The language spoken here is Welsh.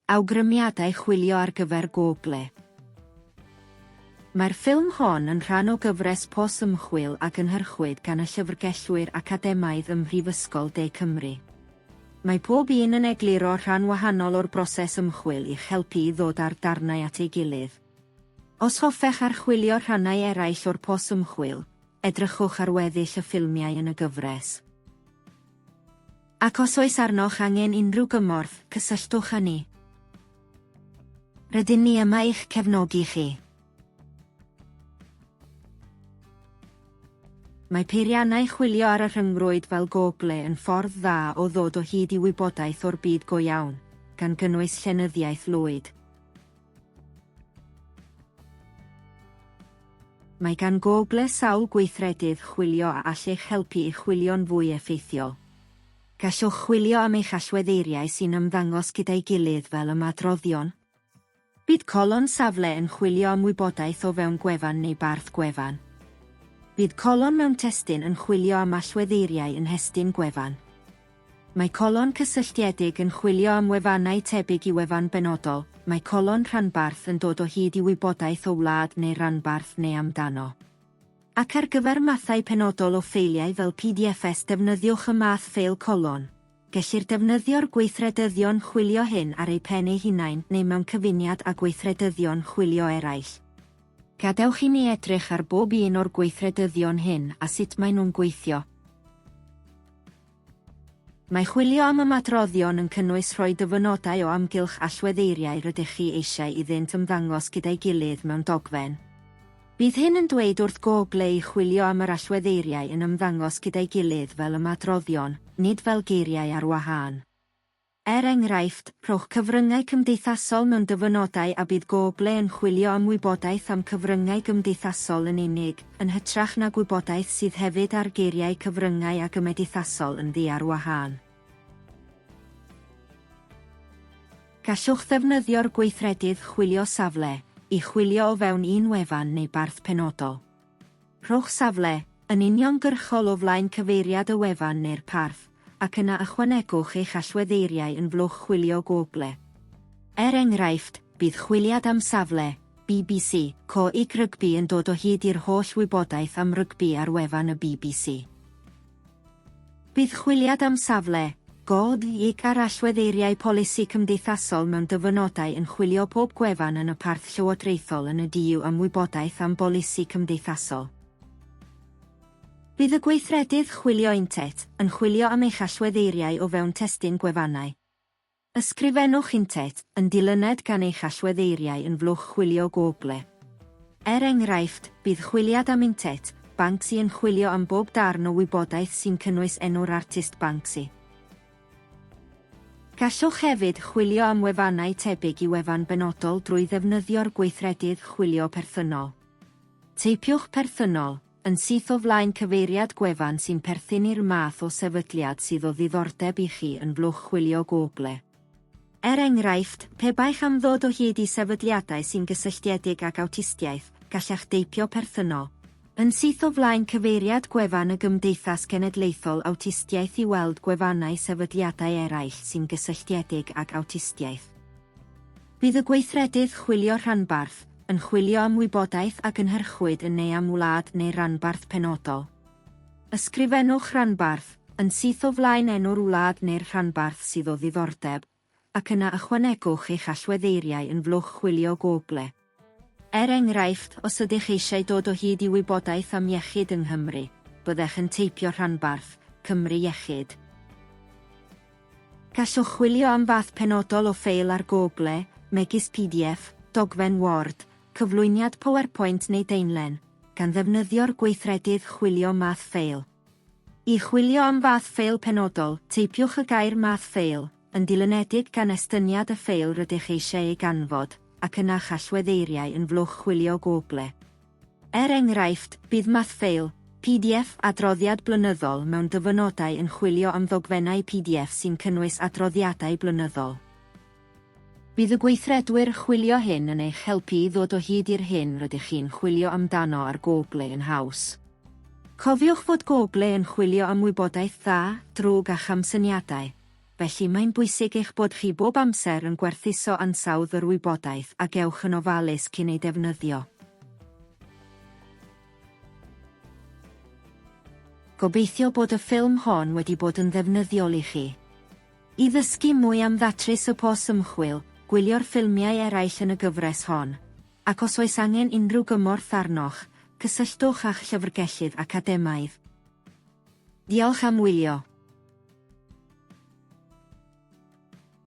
Awgrymiadau chwilio ar gyfer Google. Mae'r ffilm hon yn rhan o gyfres ymchwil a gynhyrchwyd gan y llyfrgellwyr academaidd ym Mhrifysgol De Cymru. Mae pob un yn egluro rhan wahanol o'r broses ymchwil i'ch helpu i ddod ar darnau at ei gilydd. Os hoffech archwilio rhannau eraill o'r ymchwil, edrychwch ar weddill y ffilmiau yn y gyfres. Ac os oes arnoch angen unrhyw gymorth, cysylltwch â ni. Rydyn ni yma i'ch cefnogi chi. Mae peiriannau chwilio ar y rhyngrwyd fel Google yn ffordd dda o ddod o hyd i wybodaeth o'r byd go iawn, gan gynnwys llenyddiaeth lwyd. Mae gan Google sawl gweithredydd chwilio a all eich helpu i chwilio'n fwy effeithiol. Gallwch chwilio am eich allweddeiriau sy'n ymddangos gyda'i gilydd fel ymadroddion. Bydd colon safle yn chwilio am wybodaeth o fewn gwefan neu barth gwefan. Bydd colon mewn testun yn chwilio am allweddeiriau yn hestun gwefan. Mae colon cysylltiedig yn chwilio am wefannau tebyg i wefan benodol. Mae colon rhanbarth yn dod o hyd i wybodaeth o wlad neu ranbarth neu amdano. Ac ar gyfer mathau penodol o ffeiliau fel PDFs defnyddiwch y math ffeil colon. Gellir defnyddio'r gweithredyddion chwilio hyn ar ei pen ei hunain neu mewn cyfuniad â gweithredyddion chwilio eraill. Gadewch i ni edrych ar bob un o'r gweithredyddion hyn a sut maen nhw'n gweithio. Mae chwilio am ymadroddion yn cynnwys rhoi dyfynodau o amgylch allweddeiriau rydych chi eisiau iddynt ymddangos gyda'i gilydd mewn dogfen. Bydd hyn yn dweud wrth Google i chwilio am yr allweddeiriau yn ymddangos gyda'i gilydd fel ymadroddion, nid fel geiriau ar wahân. Er enghraifft, rhowch cyfryngau cymdeithasol mewn dyfynodau a bydd Google yn chwilio am wybodaeth am cyfryngau gymdeithasol yn unig, yn hytrach na gwybodaeth sydd hefyd ar geiriau cyfryngau a gymdeithasol yn ddi ar wahân. Gallwch ddefnyddio'r gweithredydd chwilio safle i chwilio o fewn un wefan neu barth penodol. Rhowch safle, yn uniongyrchol o flaen cyfeiriad y wefan neu'r parth, ac yna ychwanegwch eich allweddeiriau yn flwch chwilio Google. Er enghraifft, bydd chwiliad am safle, BBC, co-ig rygbi yn dod o hyd i'r holl wybodaeth am rygbi ar wefan y BBC. Bydd chwiliad am safle, go-ig ar allweddeiriau polisi cymdeithasol mewn dyfynodau yn chwilio pob gwefan yn y parth llywodraethol yn y DU am wybodaeth am bolisi cymdeithasol. Bydd y gweithredydd chwilio intet yn chwilio am eich allweddeiriau o fewn testun gwefannau. Ysgrifennwch intet yn dilyned gan eich allweddeiriau yn flwch chwilio Google. Er enghraifft, bydd chwiliad am intet, Banksy yn chwilio am bob darn o wybodaeth sy'n cynnwys enw'r artist Banksy. Gallwch hefyd chwilio am wefannau tebyg i wefan benodol drwy ddefnyddio'r gweithredydd chwilio perthynol. Teipiwch perthynol, yn syth o flaen cyfeiriad gwefan sy'n perthyn i'r math o sefydliad sydd o ddiddordeb i chi yn flwch chwilio Google. Er enghraifft, pe baich am ddod o hyd i sefydliadau sy'n gysylltiedig ag awtistiaeth, gallach deipio perthynol. Yn syth o flaen cyfeiriad gwefan y Gymdeithas Genedlaethol Awtistiaeth i weld gwefannau sefydliadau eraill sy'n gysylltiedig ag awtistiaeth. Bydd y gweithredydd chwilio rhanbarth yn chwilio am wybodaeth a gynhyrchwyd yn neu am wlad neu ranbarth penodol. Ysgrifennwch rhanbarth, yn syth o flaen enw'r wlad neu'r rhanbarth sydd o ddiddordeb, ac yna ychwanegwch eich allweddeiriau yn flwch chwilio Google. Er enghraifft, os ydych eisiau dod o hyd i wybodaeth am iechyd yng Nghymru, byddech yn teipio rhanbarth, Cymru Iechyd. Gallwch chwilio am fath penodol o ffeil ar Google, megis PDF, dogfen Word, cyflwyniad PowerPoint neu deinlen, gan ddefnyddio'r gweithredydd chwilio math ffeil. I chwilio am fath ffeil penodol, teipiwch y gair math ffeil, yn dilynedig gan estyniad y ffeil rydych eisiau ei ganfod, ac yna allweddeiriau yn flwch chwilio Google. Er enghraifft, bydd math ffeil, PDF adroddiad blynyddol mewn dyfynodau yn chwilio am ddogfennau PDF sy'n cynnwys adroddiadau blynyddol. Bydd y gweithredwyr chwilio hyn yn eich helpu i ddod o hyd i'r hyn rydych chi'n chwilio amdano ar Google yn haws. Cofiwch fod Google yn chwilio am wybodaeth dda, drwg a chamsyniadau. felly mae'n bwysig eich bod chi bob amser yn gwerthuso ansawdd yr wybodaeth a gewch yn ofalus cyn ei defnyddio. Gobeithio bod y ffilm hon wedi bod yn ddefnyddiol i chi. I ddysgu mwy am ddatrys y pos ymchwil, gwylio'r ffilmiau eraill yn y gyfres hon, ac os oes angen unrhyw gymorth arnoch, cysylltwch â'ch llyfrgellydd academaidd. Diolch am wylio.